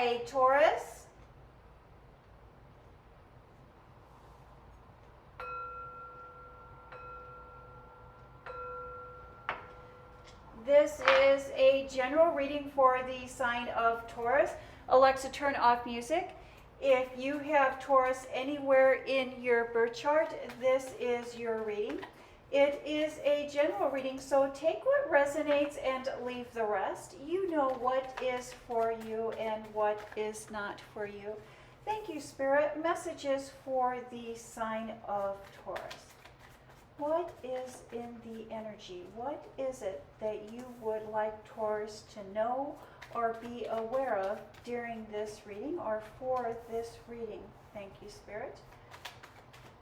Hi, Taurus. This is a general reading for the sign of Taurus. Alexa, turn off music. If you have Taurus anywhere in your birth chart, this is your reading. It is a general reading, so take what resonates and leave the rest. You know what is for you and what is not for you. Thank you, Spirit. Messages for the sign of Taurus. What is in the energy? What is it that you would like Taurus to know or be aware of during this reading or for this reading? Thank you, Spirit.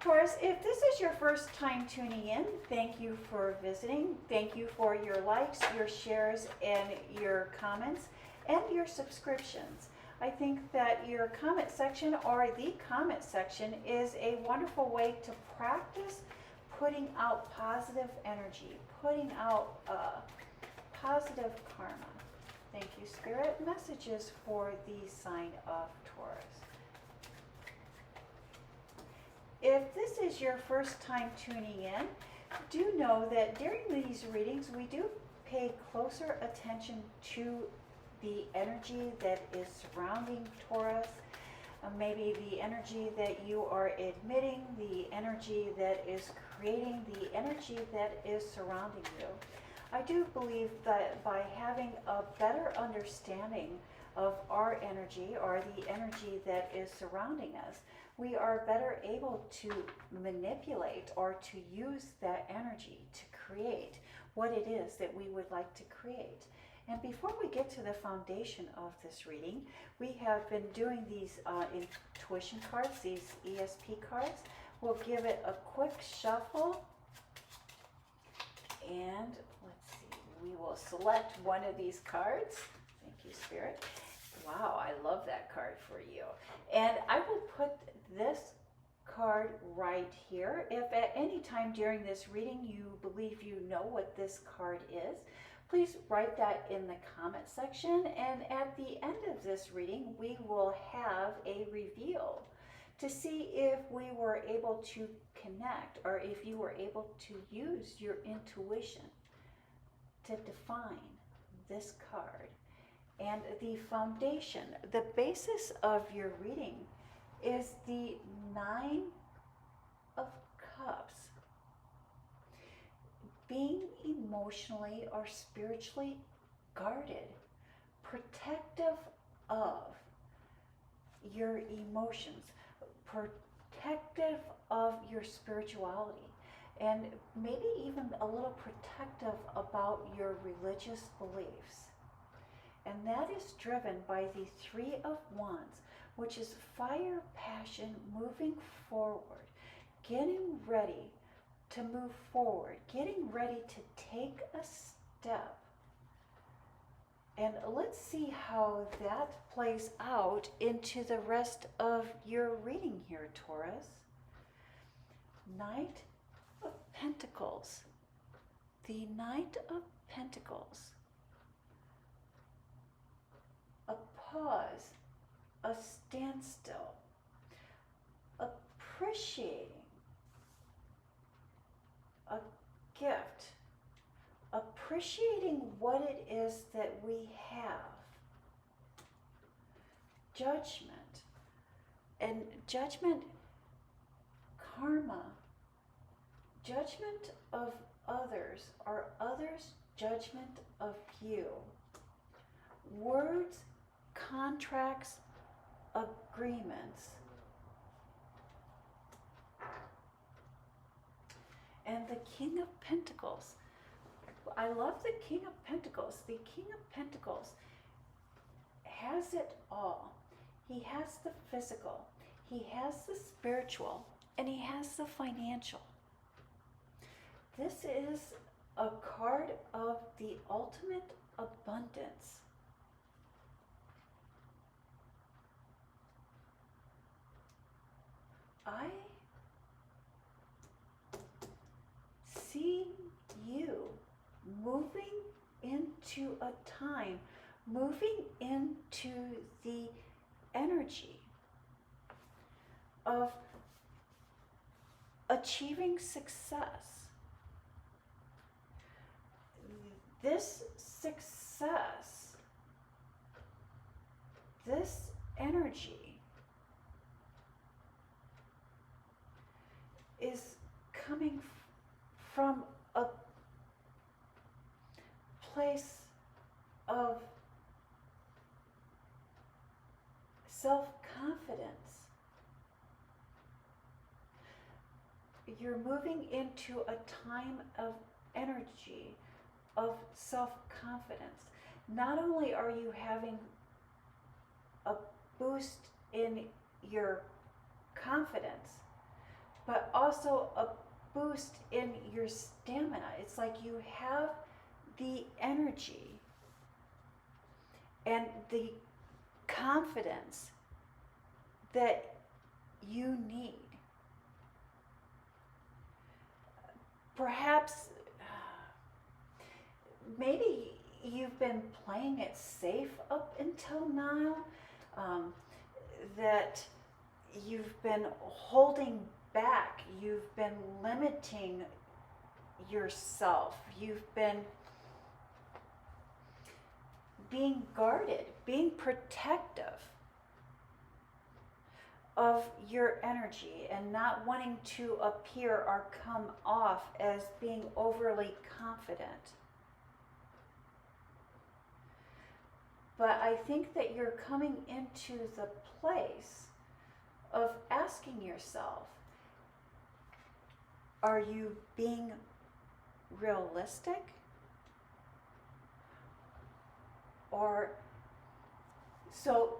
Taurus, if this is your first time tuning in, thank you for visiting. Thank you for your likes, your shares, and your comments, and your subscriptions. I think that your comment section or the comment section is a wonderful way to practice putting out positive energy, putting out positive karma. Thank you, Spirit. Messages for the sign of Taurus. If this is your first time tuning in, do know that during these readings we do pay closer attention to the energy that is surrounding Taurus, maybe the energy that you are admitting, the energy that is creating, the energy that is surrounding you. I do believe that by having a better understanding of our energy or the energy that is surrounding us, we are better able to manipulate or to use that energy to create what it is that we would like to create. And before we get to the foundation of this reading, we have been doing these intuition cards, these ESP cards. We'll give it a quick shuffle. And let's see, we will select one of these cards. Thank you, Spirit. Wow, I love that card for you. And I will put this card right here. If at any time during this reading you believe you know what this card is, please write that in the comment section, and at the end of this reading we will have a reveal to see if we were able to connect or if you were able to use your intuition to define this card. And the foundation, the basis of your reading is the Nine of Cups. Being emotionally or spiritually guarded, protective of your emotions, protective of your spirituality, and maybe even a little protective about your religious beliefs. And that is driven by the Three of Wands, which is fire, passion, moving forward, getting ready to move forward, getting ready to take a step. And let's see how that plays out into the rest of your reading here, Taurus. Knight of Pentacles. The Knight of Pentacles. A pause, a standstill, appreciating a gift, appreciating what it is that we have. Judgment, and judgment, karma, judgment of others or others' judgment of you. Words, contracts, agreements. And the King of Pentacles. I love the King of Pentacles. The King of Pentacles has it all. He has the physical, he has the spiritual, and he has the financial. This is a card of the ultimate abundance. I see you moving into a time, moving into the energy of achieving success. This success, this energy is coming from a place of self-confidence. You're moving into a time of energy, of self-confidence. Not only are you having a boost in your confidence, but also a boost in your stamina. It's like you have the energy and the confidence that you need. Perhaps, maybe you've been playing it safe up until now, that you've been holding back, you've been limiting yourself, you've been being guarded, being protective of your energy and not wanting to appear or come off as being overly confident. But I think that you're coming into the place of asking yourself, are you being realistic? Or, so,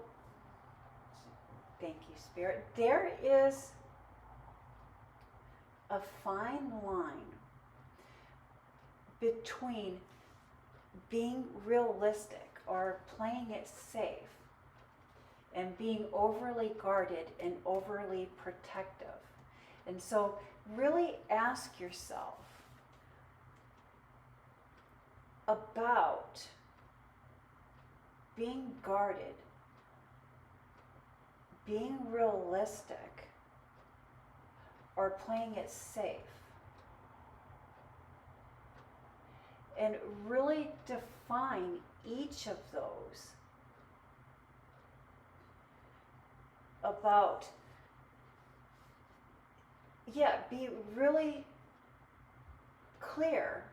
thank you, Spirit. There is a fine line between being realistic or playing it safe and being overly guarded and overly protective. And so really ask yourself about being guarded, being realistic, or playing it safe. And really define each of those about, be really clear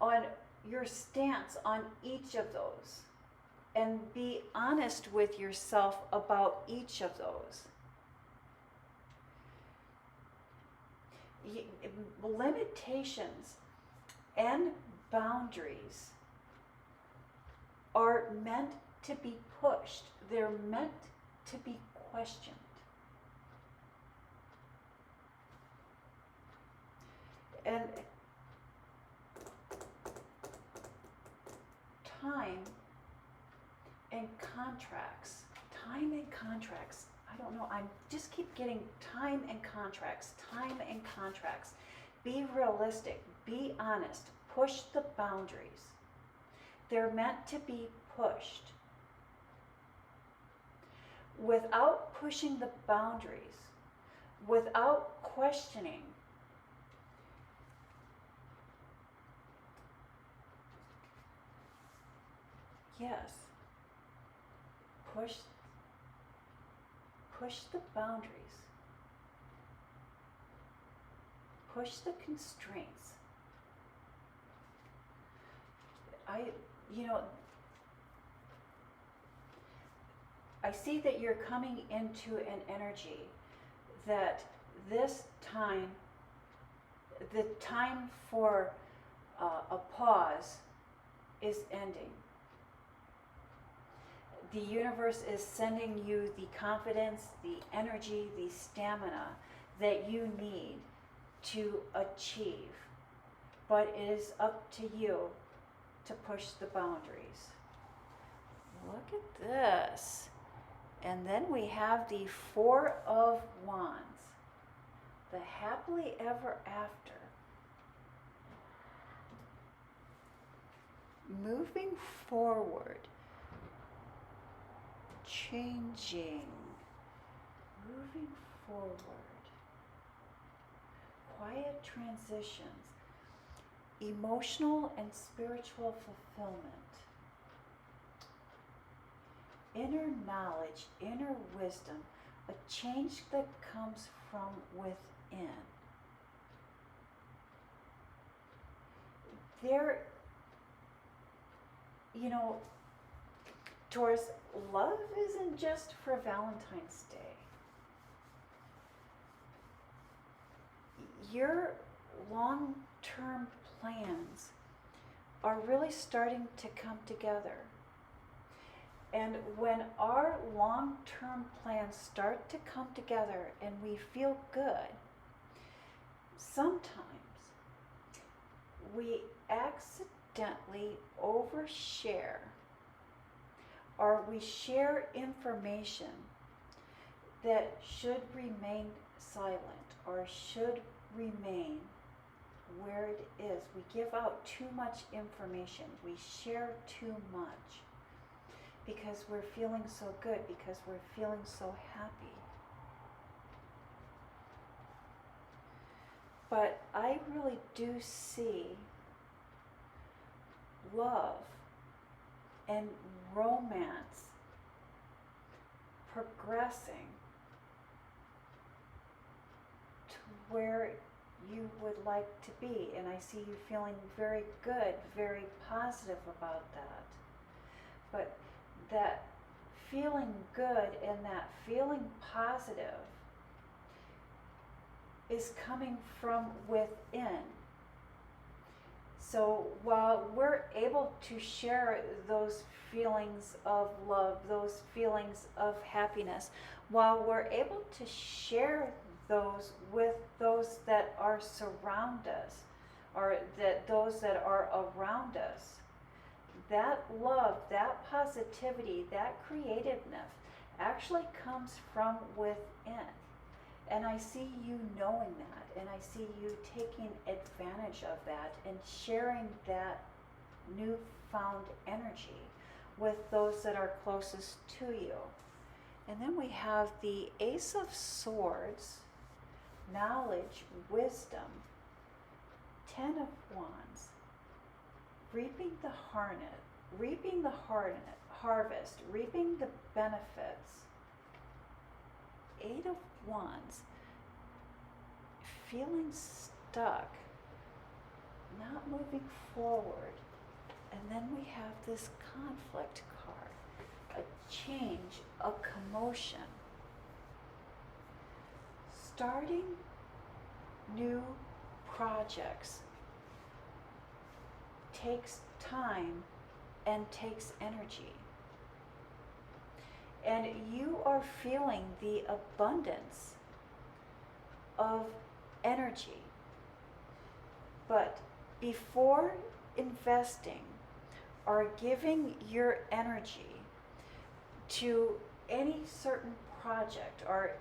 on your stance on each of those and be honest with yourself about each of those. Limitations and boundaries are meant to be pushed. They're meant to be questioned. And time and contracts, I don't know, I just keep getting time and contracts. Be realistic, be honest, push the boundaries. They're meant to be pushed. Without pushing the boundaries, without questioning, yes, push the boundaries, push the constraints. I see that you're coming into an energy that this time, the time for a pause is ending. The universe is sending you the confidence, the energy, the stamina that you need to achieve. But it is up to you to push the boundaries. Look at this. And then we have the Four of Wands, the happily ever after. Moving forward, changing, moving forward, quiet transitions, emotional and spiritual fulfillment, inner knowledge, inner wisdom, a change that comes from within. There, Taurus, love isn't just for Valentine's Day. Your long-term plans are really starting to come together. And when our long-term plans start to come together and we feel good, sometimes we accidentally overshare, or we share information that should remain silent or should remain where it is. We give out too much information. We share too much because we're feeling so good, because we're feeling so happy. But I really do see love and romance progressing to where you would like to be. And I see you feeling very good, very positive about that. But that feeling good and that feeling positive is coming from within. So while we're able to share those feelings of love, those feelings of happiness, while we're able to share those with those that are surround us, or that those that are around us, that love, that positivity, that creativeness actually comes from within. And I see you knowing that, and I see you taking advantage of that and sharing that newfound energy with those that are closest to you. And then we have the Ace of Swords, knowledge, wisdom, Ten of Wands, reaping the harvest, reaping the benefits, Eight of Wands, feeling stuck, not moving forward. And then we have this conflict card, a change, a commotion. Starting new projects takes time and takes energy. And you are feeling the abundance of energy. But before investing or giving your energy to any certain project or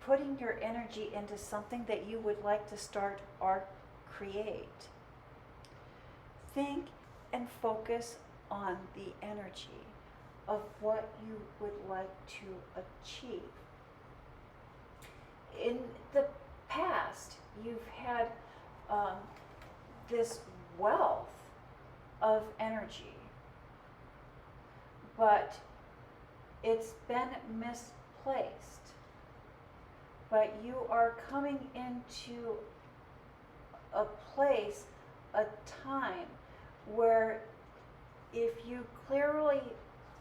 putting your energy into something that you would like to start or create, think and focus on the energy of what you would like to achieve. In the past, you've had this wealth of energy, but it's been misplaced. But you are coming into a place, a time where if you clearly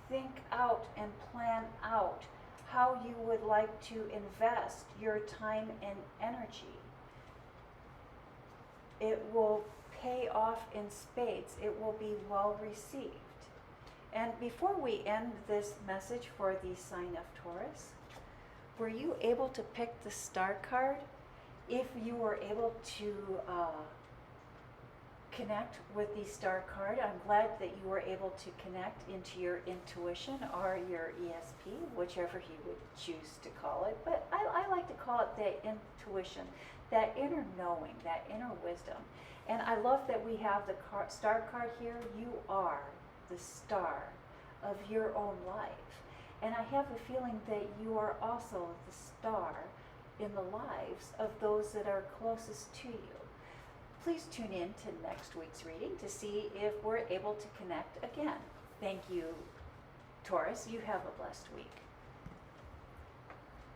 think out and plan out how you would like to invest your time and energy, it will pay off in spades. It will be well received. And before we end this message for the sign of Taurus, were you able to pick the star card? If you were able to connect with the star card, I'm glad that you were able to connect into your intuition or your ESP, whichever you would choose to call it. But I like to call it the intuition, that inner knowing, that inner wisdom. And I love that we have the star card here. You are the star of your own life. And I have a feeling that you are also the star in the lives of those that are closest to you. Please tune in to next week's reading to see if we're able to connect again. Thank you, Taurus. You have a blessed week.